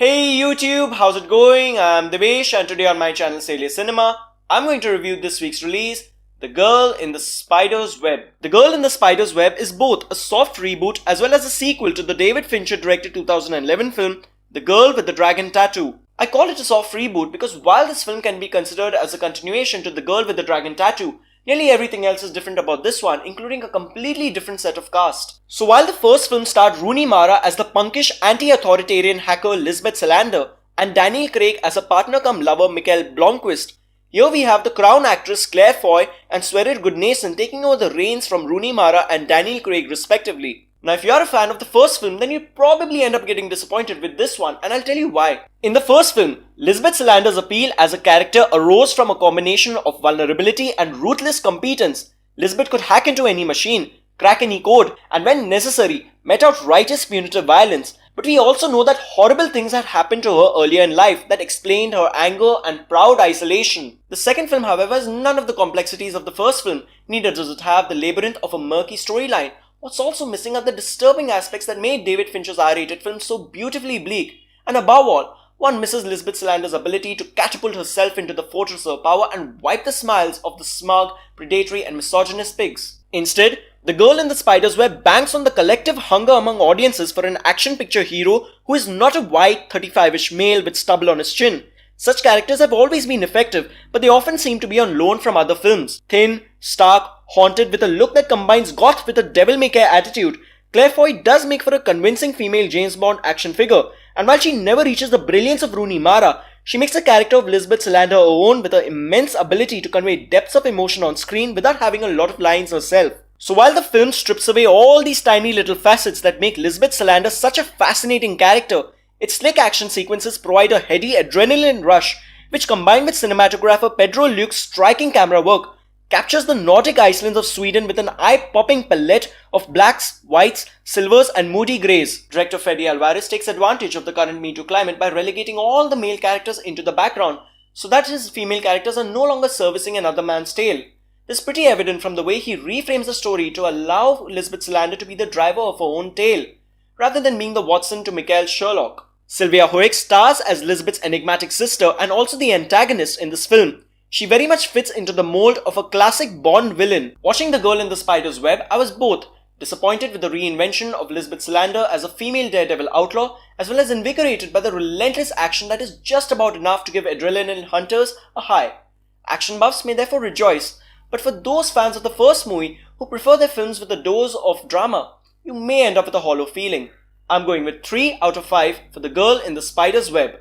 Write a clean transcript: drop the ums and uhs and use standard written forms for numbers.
Hey YouTube, how's it going? I'm Devesh and today on my channel Sylvia Cinema, I'm going to review this week's release, The Girl in the Spider's Web. The Girl in the Spider's Web is both a soft reboot as well as a sequel to the David Fincher directed 2011 film, The Girl with the Dragon Tattoo. I call it a soft reboot because while this film can be considered as a continuation to The Girl with the Dragon Tattoo, nearly everything else is different about this one, including a completely different set of cast. So while the first film starred Rooney Mara as the punkish anti-authoritarian hacker Lisbeth Salander and Daniel Craig as a partner-cum-lover Mikael Blomkvist, here we have the crown actress Claire Foy and Sverrir Gudnason taking over the reins from Rooney Mara and Daniel Craig respectively. Now if you are a fan of the first film, then you'll probably end up getting disappointed with this one, and I'll tell you why. In the first film, Lisbeth Salander's appeal as a character arose from a combination of vulnerability and ruthless competence. Lisbeth could hack into any machine, crack any code, and when necessary, met out righteous punitive violence. But we also know that horrible things had happened to her earlier in life that explained her anger and proud isolation. The second film, however, has none of the complexities of the first film, neither does it have the labyrinth of a murky storyline. What's also missing are the disturbing aspects that made David Fincher's R-rated film so beautifully bleak. And above all, one misses Lisbeth Salander's ability to catapult herself into the fortress of power and wipe the smiles of the smug, predatory and misogynist pigs. Instead, The Girl in the Spider's Web banks on the collective hunger among audiences for an action picture hero who is not a white, 35-ish male with stubble on his chin. Such characters have always been effective, but they often seem to be on loan from other films. Thin, stark, haunted with a look that combines goth with a devil-may-care attitude, Claire Foy does make for a convincing female James Bond action figure, and while she never reaches the brilliance of Rooney Mara, she makes the character of Lisbeth Salander her own with her immense ability to convey depths of emotion on screen without having a lot of lines herself. So while the film strips away all these tiny little facets that make Lisbeth Salander such a fascinating character, its slick action sequences provide a heady adrenaline rush, which combined with cinematographer Pedro Luke's striking camera work, captures the Nordic Icelands of Sweden with an eye-popping palette of blacks, whites, silvers and moody greys. Director Fede Alvarez takes advantage of the current Me Too climate by relegating all the male characters into the background, so that his female characters are no longer servicing another man's tale. This is pretty evident from the way he reframes the story to allow Lisbeth Salander to be the driver of her own tale, rather than being the Watson to Mikael's Sherlock. Sylvia Hoeks stars as Lisbeth's enigmatic sister and also the antagonist in this film. She very much fits into the mold of a classic Bond villain. Watching The Girl in the Spider's Web, I was both disappointed with the reinvention of Lisbeth Salander as a female daredevil outlaw, as well as invigorated by the relentless action that is just about enough to give adrenaline hunters a high. Action buffs may therefore rejoice, but for those fans of the first movie who prefer their films with a dose of drama, you may end up with a hollow feeling. I'm going with 3 out of 5 for The Girl in the Spider's Web.